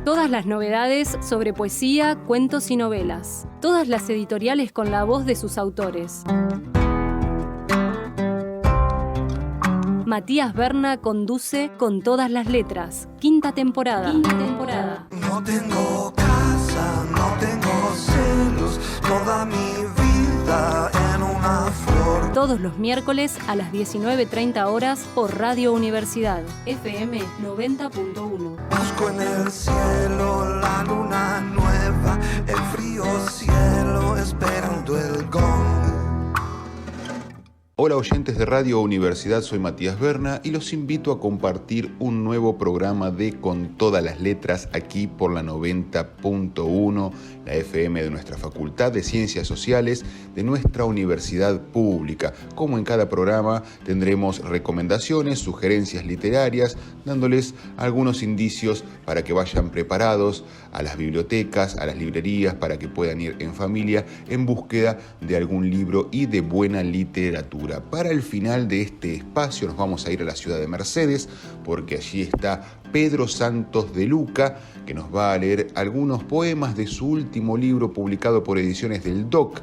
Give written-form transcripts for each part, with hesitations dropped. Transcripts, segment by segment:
Todas las novedades sobre poesía, cuentos y novelas. Todas las editoriales con la voz de sus autores. Matías Berna conduce Con Todas las Letras. Quinta temporada. No tengo casa, no tengo celos, toda mi vida en una flor. Todos los miércoles a las 19:30 horas por Radio Universidad, FM 90.1. Busco en el cielo la luna nueva, el frío cielo esperando el gong. Hola oyentes de Radio Universidad, soy Matías Berna y los invito a compartir un nuevo programa de Con Todas las Letras aquí por la 90.1, la FM de nuestra Facultad de Ciencias Sociales de nuestra universidad pública. Como en cada programa tendremos recomendaciones, sugerencias literarias, dándoles algunos indicios para que vayan preparados a las bibliotecas, a las librerías, para que puedan ir en familia en búsqueda de algún libro y de buena literatura. Para el final de este espacio nos vamos a ir a la ciudad de Mercedes, porque allí está Pedro Santos de Luca, que nos va a leer algunos poemas de su último libro publicado por Ediciones del DOC,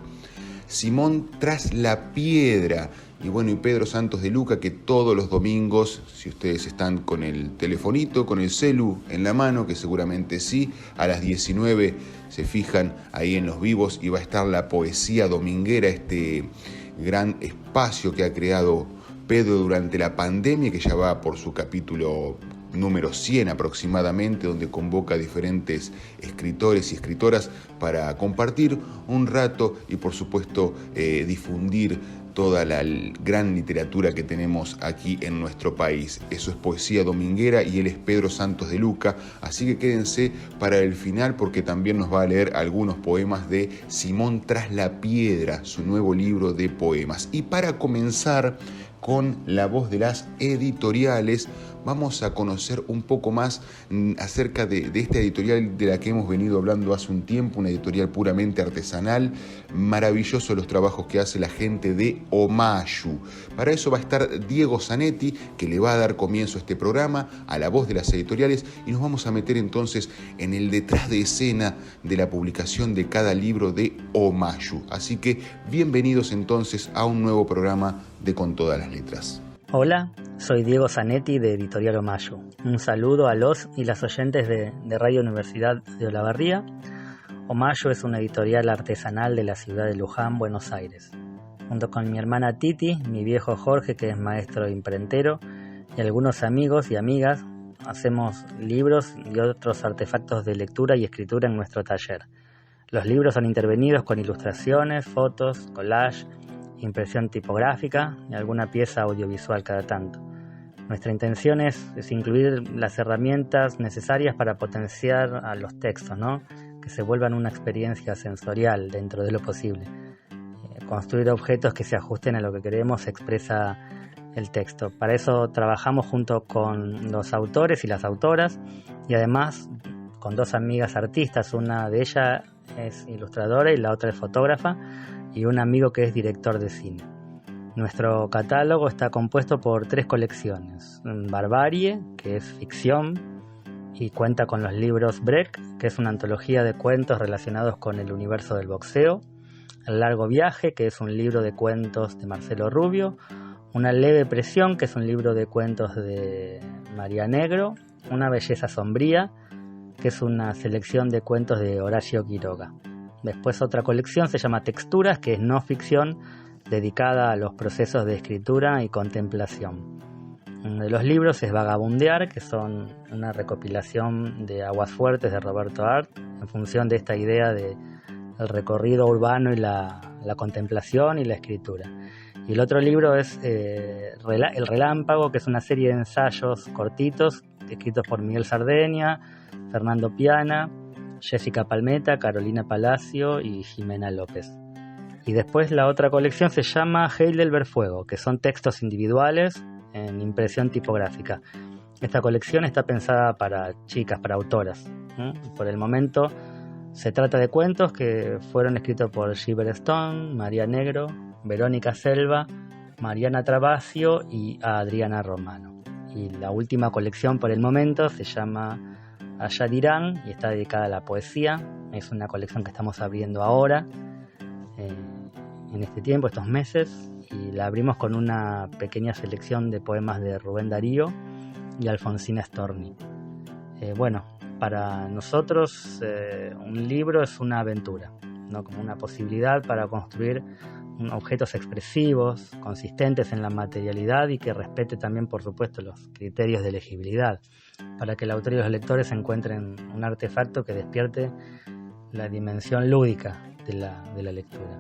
Simón tras la piedra. Y bueno, y Pedro Santos de Luca, que todos los domingos, si ustedes están con el telefonito, con el celu en la mano, que seguramente sí, a las 19 se fijan ahí en los vivos y va a estar la poesía dominguera, este gran espacio que ha creado Pedro durante la pandemia, que ya va por su capítulo número 100 aproximadamente, donde convoca a diferentes escritores y escritoras para compartir un rato y por supuesto difundir toda la gran literatura que tenemos aquí en nuestro país. Eso es poesía dominguera y él es Pedro Santos de Luca, así que quédense para el final porque también nos va a leer algunos poemas de Simón tras la piedra, su nuevo libro de poemas. Y para comenzar con la voz de las editoriales, vamos a conocer un poco más acerca de esta editorial de la que hemos venido hablando hace un tiempo, una editorial puramente artesanal. Maravilloso los trabajos que hace la gente de Omayu. Para eso va a estar Diego Zanetti, que le va a dar comienzo a este programa, a la voz de las editoriales, y nos vamos a meter entonces en el detrás de escena de la publicación de cada libro de Omayu. Así que bienvenidos entonces a un nuevo programa de Con Todas las Letras. Hola, soy Diego Zanetti de Editorial Omayu. Un saludo a los y las oyentes de Radio Universidad de Olavarría. Omayu es una editorial artesanal de la ciudad de Luján, Buenos Aires. Junto con mi hermana Titi, mi viejo Jorge, que es maestro imprentero, y algunos amigos y amigas, hacemos libros y otros artefactos de lectura y escritura en nuestro taller. Los libros son intervenidos con ilustraciones, fotos, collage, impresión tipográfica y alguna pieza audiovisual cada tanto. Nuestra intención es incluir las herramientas necesarias para potenciar a los textos, ¿no? Que se vuelvan una experiencia sensorial dentro de lo posible. Construir objetos que se ajusten a lo que queremos expresa el texto. Para eso trabajamos junto con los autores y las autoras y además con dos amigas artistas. Una de ellas es ilustradora y la otra es fotógrafa, y un amigo que es director de cine. Nuestro catálogo está compuesto por 3 colecciones. Barbarie, que es ficción y cuenta con los libros Break, que es una antología de cuentos relacionados con el universo del boxeo. El largo viaje, que es un libro de cuentos de Marcelo Rubio. Una leve presión, que es un libro de cuentos de María Negro. Una belleza sombría, que es una selección de cuentos de Horacio Quiroga. Después otra colección se llama Texturas, que es no ficción, dedicada a los procesos de escritura y contemplación. Uno de los libros es Vagabundear, que son una recopilación de Aguas Fuertes de Roberto Art, en función de esta idea del recorrido urbano y la contemplación y la escritura. Y el otro libro es El Relámpago, que es una serie de ensayos cortitos, escritos por Miguel Sardeña, Fernando Piana, Jessica Palmeta, Carolina Palacio y Jimena López. Y después la otra colección se llama Heidelberg Fuego, que son textos individuales en impresión tipográfica. Esta colección está pensada para chicas, para autoras. Por el momento se trata de cuentos que fueron escritos por Gilbert Stone, María Negro, Verónica Selva, Mariana Travasio y Adriana Romano. Y la última colección por el momento se llama Allá dirán, y está dedicada a la poesía. Es una colección que estamos abriendo ahora, en este tiempo, estos meses, y la abrimos con una pequeña selección de poemas de Rubén Darío y Alfonsina Storni. Bueno, para nosotros un libro es una aventura, ¿no? Como una posibilidad para construir objetos expresivos, consistentes en la materialidad y que respete también, por supuesto, los criterios de legibilidad, para que el autor y los lectores encuentren un artefacto que despierte la dimensión lúdica de la lectura.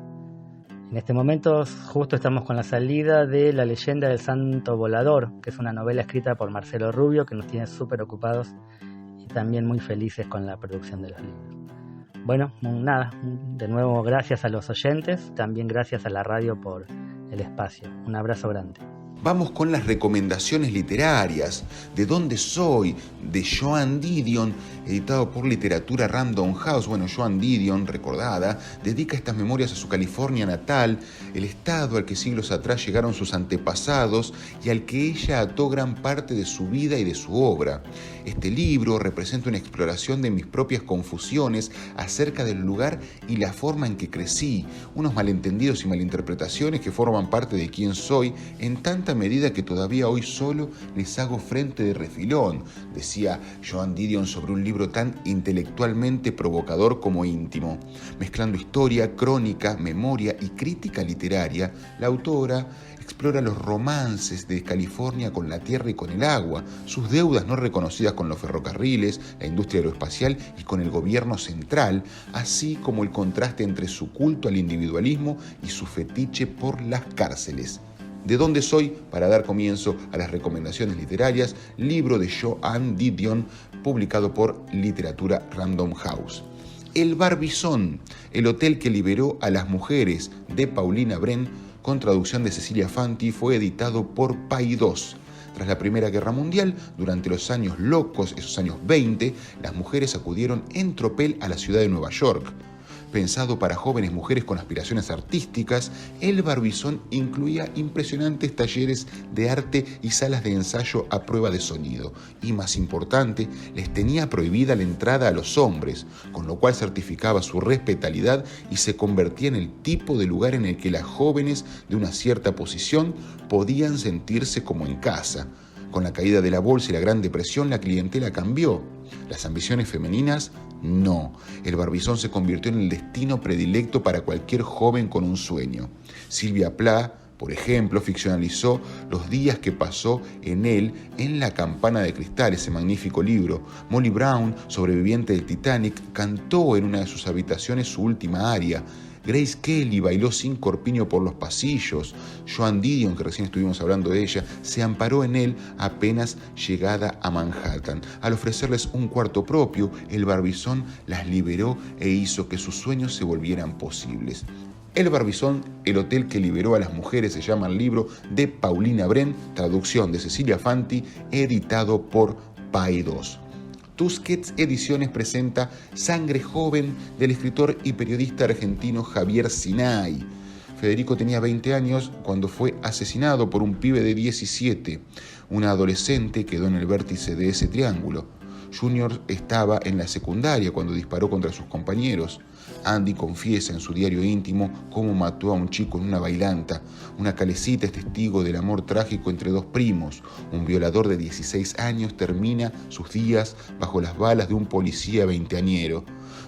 En este momento justo estamos con la salida de La leyenda del santo volador, que es una novela escrita por Marcelo Rubio, que nos tiene súper ocupados y también muy felices con la producción de los libros. Bueno, nada, de nuevo gracias a los oyentes, también gracias a la radio por el espacio. Un abrazo grande. Vamos con las recomendaciones literarias. ¿De dónde soy? De Joan Didion, editado por Literatura Random House. Bueno, Joan Didion, recordada, dedica estas memorias a su California natal, el estado al que siglos atrás llegaron sus antepasados y al que ella ató gran parte de su vida y de su obra. Este libro representa una exploración de mis propias confusiones acerca del lugar y la forma en que crecí, unos malentendidos y malinterpretaciones que forman parte de quién soy, en tanta medida que todavía hoy solo les hago frente de refilón, decía Joan Didion sobre un libro tan intelectualmente provocador como íntimo. Mezclando historia, crónica, memoria y crítica literaria, la autora explora los romances de California con la tierra y con el agua, sus deudas no reconocidas con los ferrocarriles, la industria aeroespacial y con el gobierno central, así como el contraste entre su culto al individualismo y su fetiche por las cárceles. ¿De dónde soy? Para dar comienzo a las recomendaciones literarias, libro de Joan Didion, publicado por Literatura Random House. El Barbizón, el hotel que liberó a las mujeres, de Paulina Bren, con traducción de Cecilia Fanti, fue editado por Paidós. Tras la Primera Guerra Mundial, durante los años locos, esos años 20, las mujeres acudieron en tropel a la ciudad de Nueva York. Pensado para jóvenes mujeres con aspiraciones artísticas, el Barbizón incluía impresionantes talleres de arte y salas de ensayo a prueba de sonido. Y más importante, les tenía prohibida la entrada a los hombres, con lo cual certificaba su respetabilidad y se convertía en el tipo de lugar en el que las jóvenes de una cierta posición podían sentirse como en casa. Con la caída de la bolsa y la Gran Depresión, la clientela cambió. Las ambiciones femeninas, no. El Barbizón se convirtió en el destino predilecto para cualquier joven con un sueño. Sylvia Plath, por ejemplo, ficcionalizó los días que pasó en él en La campana de cristal, ese magnífico libro. Molly Brown, sobreviviente del Titanic, cantó en una de sus habitaciones su última aria. Grace Kelly bailó sin corpiño por los pasillos. Joan Didion, que recién estuvimos hablando de ella, se amparó en él apenas llegada a Manhattan. Al ofrecerles un cuarto propio, el Barbizón las liberó e hizo que sus sueños se volvieran posibles. El Barbizón, el hotel que liberó a las mujeres, se llama el libro de Paulina Bren, traducción de Cecilia Fanti, editado por Paidós. Tusquets Ediciones presenta Sangre joven del escritor y periodista argentino Javier Sinay. Federico tenía 20 años cuando fue asesinado por un pibe de 17. Una adolescente quedó en el vértice de ese triángulo. Junior estaba en la secundaria cuando disparó contra sus compañeros. Andy confiesa en su diario íntimo cómo mató a un chico en una bailanta. Una calecita es testigo del amor trágico entre dos primos. Un violador de 16 años termina sus días bajo las balas de un policía veinteañero.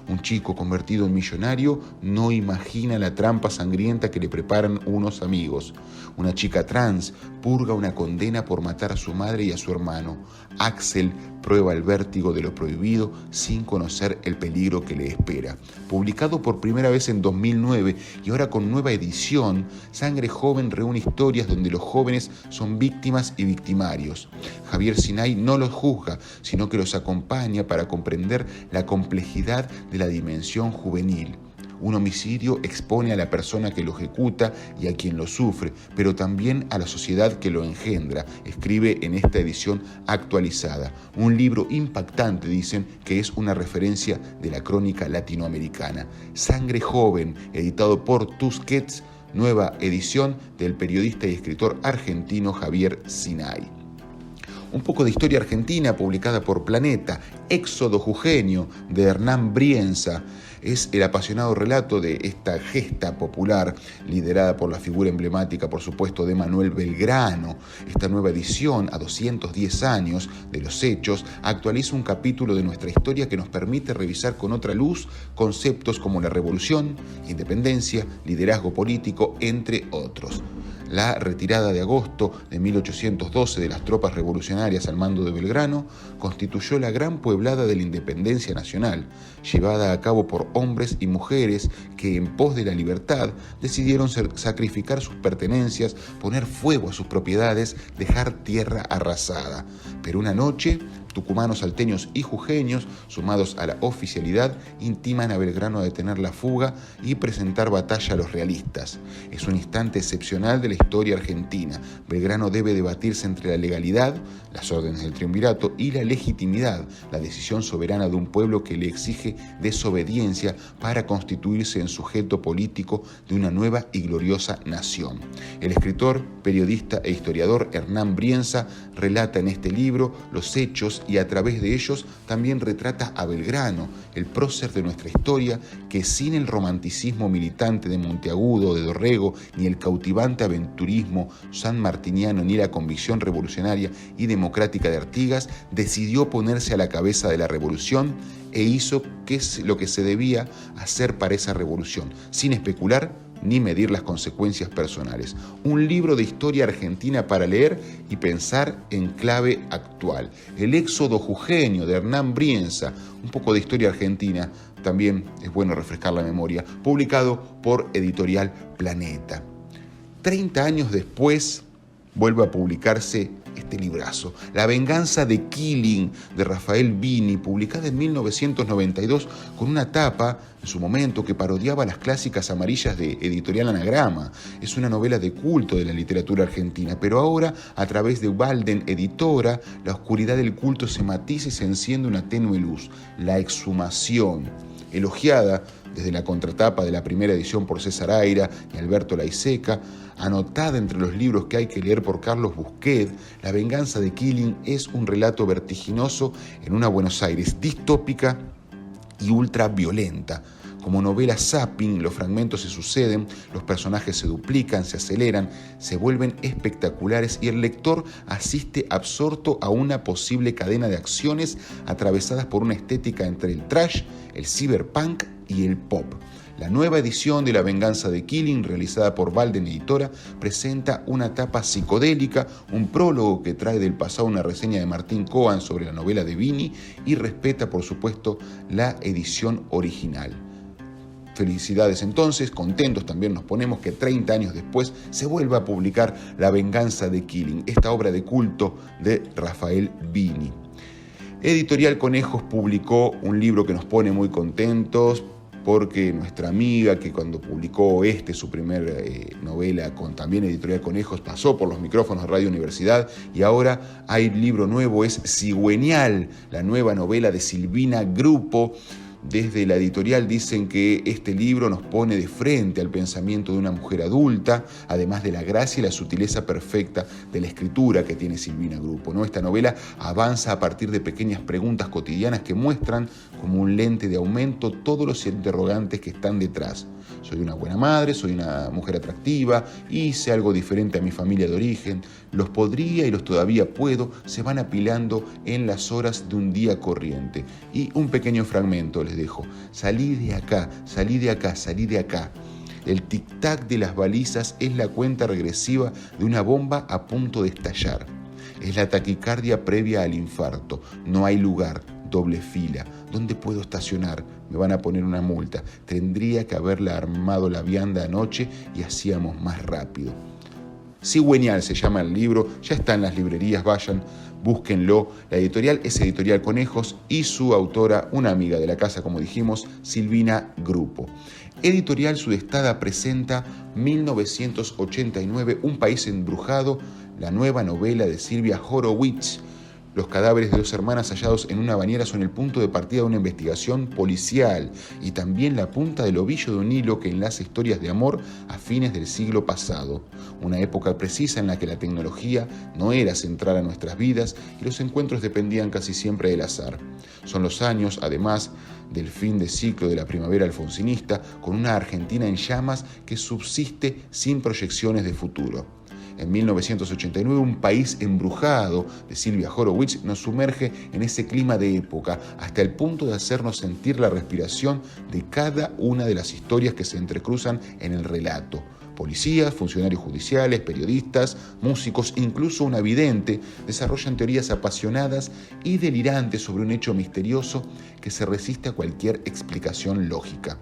Un chico convertido en millonario no imagina la trampa sangrienta que le preparan unos amigos. Una chica trans purga una condena por matar a su madre y a su hermano. Axel prueba el vértigo de lo prohibido sin conocer el peligro que le espera. Publicado por primera vez en 2009 y ahora con nueva edición, Sangre joven reúne historias donde los jóvenes son víctimas y victimarios. Javier Sinay no los juzga, sino que los acompaña para comprender la complejidad de la dimensión juvenil. Un homicidio expone a la persona que lo ejecuta y a quien lo sufre, pero también a la sociedad que lo engendra, escribe en esta edición actualizada. Un libro impactante, dicen, que es una referencia de la crónica latinoamericana. Sangre joven, editado por Tusquets, nueva edición del periodista y escritor argentino Javier Sinay. Un poco de historia argentina publicada por Planeta. Éxodo jujeño de Hernán Brienza. Es el apasionado relato de esta gesta popular liderada por la figura emblemática, por supuesto, de Manuel Belgrano. Esta nueva edición, a 210 años de los hechos, actualiza un capítulo de nuestra historia que nos permite revisar con otra luz conceptos como la revolución, independencia, liderazgo político, entre otros. La retirada de agosto de 1812 de las tropas revolucionarias al mando de Belgrano constituyó la gran pueblada de la independencia nacional, llevada a cabo por hombres y mujeres que en pos de la libertad decidieron sacrificar sus pertenencias, poner fuego a sus propiedades, dejar tierra arrasada. Pero una noche, tucumanos, salteños y jujeños, sumados a la oficialidad, intiman a Belgrano a detener la fuga y presentar batalla a los realistas. Es un instante excepcional de la historia argentina. Belgrano debe debatirse entre la legalidad, las órdenes del triunvirato, y la legitimidad, la decisión soberana de un pueblo que le exige desobediencia para constituirse en sujeto político de una nueva y gloriosa nación. El escritor, periodista e historiador Hernán Brienza relata en este libro los hechos y a través de ellos también retrata a Belgrano, el prócer de nuestra historia, que sin el romanticismo militante de Monteagudo, de Dorrego, ni el cautivante aventurismo sanmartiniano, ni la convicción revolucionaria y democrática de Artigas, decidió ponerse a la cabeza de la revolución e hizo lo que se debía hacer para esa revolución, sin especular ni medir las consecuencias personales. Un libro de historia argentina para leer y pensar en clave actual. El éxodo jujeño de Hernán Brienza, un poco de historia argentina, también es bueno refrescar la memoria, publicado por Editorial Planeta. 30 años después vuelve a publicarse este librazo, La venganza de Killing, de Rafael Bini, publicada en 1992 con una tapa, en su momento, que parodiaba las clásicas amarillas de Editorial Anagrama. Es una novela de culto de la literatura argentina, pero ahora, a través de Walden Editora, la oscuridad del culto se matiza y se enciende una tenue luz, la exhumación. Elogiada desde la contratapa de la primera edición por César Aira y Alberto Laiseca, anotada entre los libros que hay que leer por Carlos Busquet, La venganza de Killing es un relato vertiginoso en una Buenos Aires distópica y ultraviolenta. Como novela zapping, los fragmentos se suceden, los personajes se duplican, se aceleran, se vuelven espectaculares y el lector asiste absorto a una posible cadena de acciones atravesadas por una estética entre el trash, el cyberpunk y el pop. La nueva edición de La venganza de Killing, realizada por Walden Editora, presenta una tapa psicodélica, un prólogo que trae del pasado una reseña de Martín Coan sobre la novela de Bini y respeta, por supuesto, la edición original. Felicidades entonces, contentos también nos ponemos que 30 años después se vuelva a publicar La venganza de Killing, esta obra de culto de Rafael Bini. Editorial Conejos publicó un libro que nos pone muy contentos, porque nuestra amiga, que cuando publicó su primer novela con también Editorial Conejos, pasó por los micrófonos de Radio Universidad, y ahora hay libro nuevo, es Cigüeñal, la nueva novela de Silvina Grupo. Desde la editorial dicen que este libro nos pone de frente al pensamiento de una mujer adulta, además de la gracia y la sutileza perfecta de la escritura que tiene Silvina Grupo, ¿no? Esta novela avanza a partir de pequeñas preguntas cotidianas que muestran como un lente de aumento todos los interrogantes que están detrás. Soy una buena madre, soy una mujer atractiva, hice algo diferente a mi familia de origen, los podría y los todavía puedo, se van apilando en las horas de un día corriente. Y un pequeño fragmento les dejo: salí de acá, salí de acá, salí de acá. El tic-tac de las balizas es la cuenta regresiva de una bomba a punto de estallar. Es la taquicardia previa al infarto. No hay lugar, doble fila. ¿Dónde puedo estacionar? Me van a poner una multa. Tendría que haberla armado la vianda anoche y hacíamos más rápido. Cigüeñal se llama el libro, ya está en las librerías, vayan, búsquenlo. La editorial es Editorial Conejos y su autora, una amiga de la casa, como dijimos, Silvina Grupo. Editorial Sudestada presenta 1989, Un país embrujado, la nueva novela de Silvia Horowitz, Los cadáveres de 2 hermanas hallados en una bañera son el punto de partida de una investigación policial y también la punta del ovillo de un hilo que enlaza historias de amor a fines del siglo pasado, una época precisa en la que la tecnología no era central a nuestras vidas y los encuentros dependían casi siempre del azar. Son los años, además, del fin de ciclo de la primavera alfonsinista, con una Argentina en llamas que subsiste sin proyecciones de futuro. En 1989, Un país embrujado, de Silvia Horowitz, nos sumerge en ese clima de época, hasta el punto de hacernos sentir la respiración de cada una de las historias que se entrecruzan en el relato. Policías, funcionarios judiciales, periodistas, músicos, incluso una vidente, desarrollan teorías apasionadas y delirantes sobre un hecho misterioso que se resiste a cualquier explicación lógica.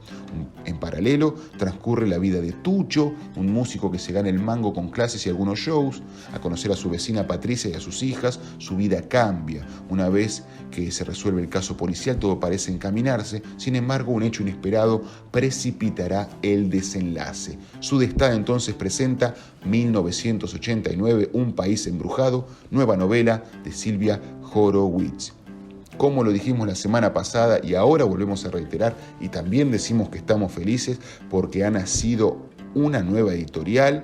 En paralelo, transcurre la vida de Tucho, un músico que se gana el mango con clases y algunos shows. A conocer a su vecina Patricia y a sus hijas, su vida cambia. Una vez que se resuelve el caso policial, todo parece encaminarse. Sin embargo, un hecho inesperado precipitará el desenlace. Su destino entonces presenta 1989, Un país embrujado, nueva novela de Silvia Horowitz. Como lo dijimos la semana pasada y ahora volvemos a reiterar y también decimos que estamos felices porque ha nacido una nueva editorial.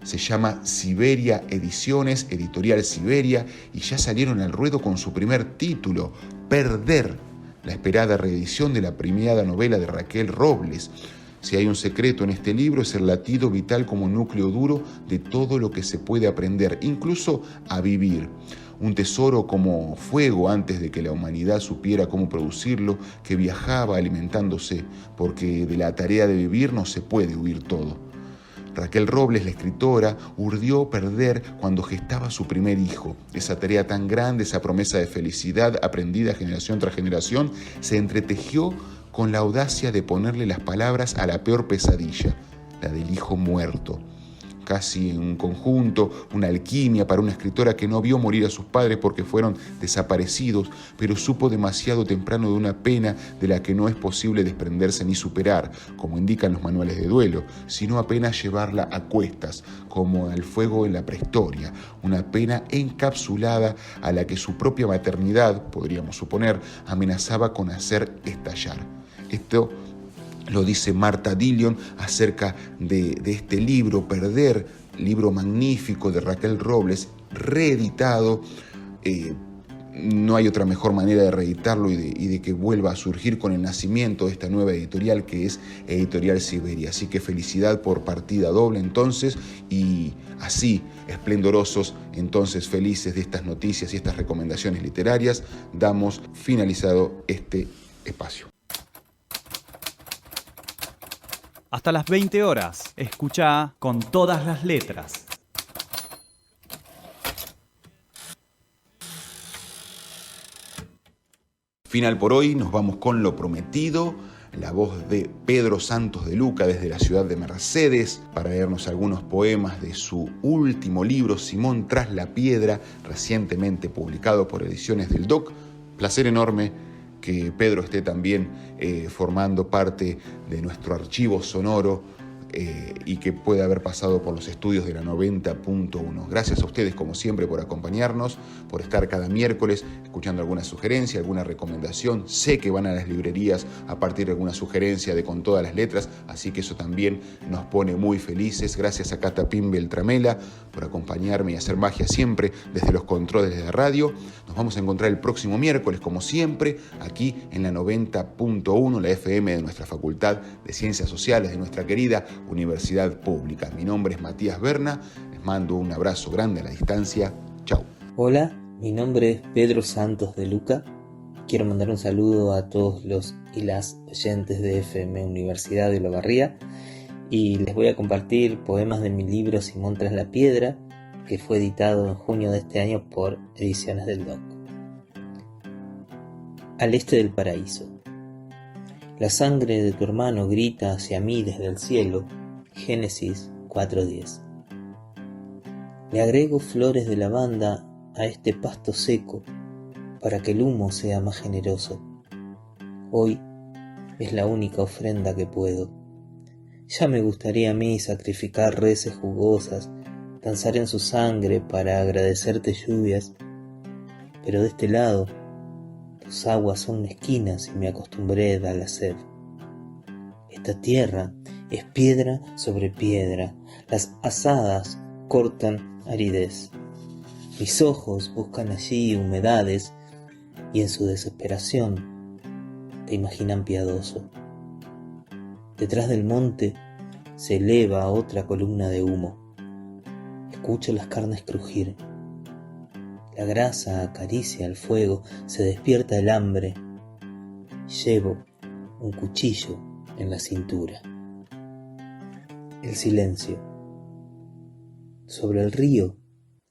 Se llama Siberia Ediciones, Editorial Siberia, y ya salieron al ruedo con su primer título, Perder, la esperada reedición de la premiada novela de Raquel Robles. Si hay un secreto en este libro es el latido vital como núcleo duro de todo lo que se puede aprender, incluso a vivir. Un tesoro como fuego antes de que la humanidad supiera cómo producirlo, que viajaba alimentándose, porque de la tarea de vivir no se puede huir todo. Raquel Robles, la escritora, urdió perder cuando gestaba su primer hijo. Esa tarea tan grande, esa promesa de felicidad aprendida generación tras generación, se entretejió con la audacia de ponerle las palabras a la peor pesadilla, la del hijo muerto. Casi en un conjunto, una alquimia para una escritora que no vio morir a sus padres porque fueron desaparecidos, pero supo demasiado temprano de una pena de la que no es posible desprenderse ni superar, como indican los manuales de duelo, sino apenas llevarla a cuestas, como al fuego en la prehistoria, una pena encapsulada a la que su propia maternidad, podríamos suponer, amenazaba con hacer estallar. Esto lo dice Marta Dillon acerca de este libro, Perder, libro magnífico de Raquel Robles, reeditado. No hay otra mejor manera de reeditarlo y de que vuelva a surgir con el nacimiento de esta nueva editorial que es Editorial Siberia. Así que felicidad por partida doble entonces, y así, esplendorosos, entonces felices de estas noticias y estas recomendaciones literarias, damos finalizado este espacio. Hasta las 20 horas, escucha Con Todas las Letras. Final por hoy, nos vamos con Lo Prometido, la voz de Pedro Santos de Luca desde la ciudad de Mercedes, para leernos algunos poemas de su último libro, Simón tras la piedra, recientemente publicado por Ediciones del DOC. Placer enorme que Pedro esté también formando parte de nuestro archivo sonoro y que pueda haber pasado por los estudios de la 90.1. Gracias a ustedes, como siempre, por acompañarnos, por estar cada miércoles escuchando alguna sugerencia, alguna recomendación. Sé que van a las librerías a partir de alguna sugerencia de Con Todas las Letras, así que eso también nos pone muy felices. Gracias a Cata Pim Beltramela por acompañarme y hacer magia siempre desde los controles de la radio. Nos vamos a encontrar el próximo miércoles, como siempre, aquí en la 90.1, la FM de nuestra Facultad de Ciencias Sociales, de nuestra querida Universidad Pública. Mi nombre es Matías Berna, les mando un abrazo grande a la distancia. Chau. Hola, mi nombre es Pedro Santos de Luca. Quiero mandar un saludo a todos los y las oyentes de FM Universidad de Olavarría y les voy a compartir poemas de mi libro Simón tras la piedra, que fue editado en junio de este año por Ediciones del DOC. Al este del paraíso. La sangre de tu hermano grita hacia mí desde el cielo. Génesis 4:10. Le agrego flores de lavanda a este pasto seco para que el humo sea más generoso. Hoy es la única ofrenda que puedo. Ya me gustaría a mí sacrificar reses jugosas, danzar en su sangre para agradecerte lluvias, pero de este lado tus aguas son mezquinas y me acostumbré a la sed. Esta tierra es piedra sobre piedra, las azadas cortan aridez. Mis ojos buscan allí humedades y en su desesperación te imaginan piadoso. Detrás del monte se eleva otra columna de humo. Escucho las carnes crujir. La grasa acaricia el fuego, se despierta el hambre. Llevo un cuchillo en la cintura. El silencio. Sobre el río,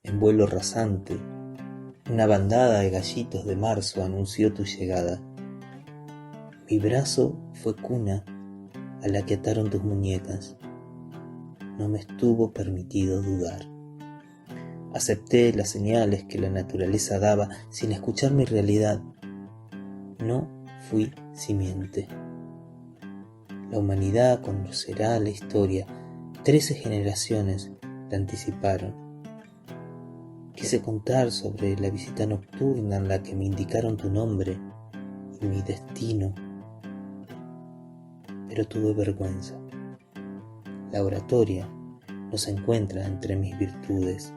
en vuelo rasante, una bandada de gallitos de marzo anunció tu llegada. Mi brazo fue cuna a la que ataron tus muñecas. No me estuvo permitido dudar. Acepté las señales que la naturaleza daba sin escuchar mi realidad. No fui simiente. La humanidad conocerá la historia. 13 generaciones la anticiparon. Quise contar sobre la visita nocturna en la que me indicaron tu nombre y mi destino, pero tuve vergüenza. La oratoria no se encuentra entre mis virtudes.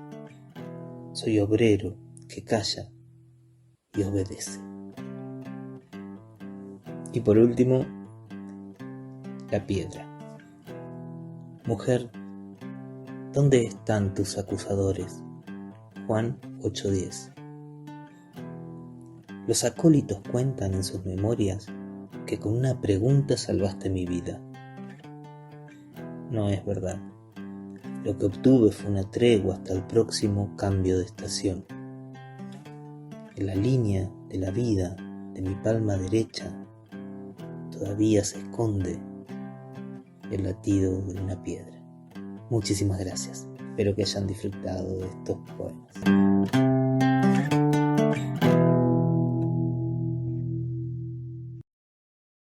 Soy obrero que calla y obedece. Y por último, la piedra. Mujer, ¿dónde están tus acusadores? Juan 8:10. Los acólitos cuentan en sus memorias que con una pregunta salvaste mi vida. No es verdad. Lo que obtuve fue una tregua hasta el próximo cambio de estación. En la línea de la vida de mi palma derecha todavía se esconde el latido de una piedra. Muchísimas gracias. Espero que hayan disfrutado de estos poemas.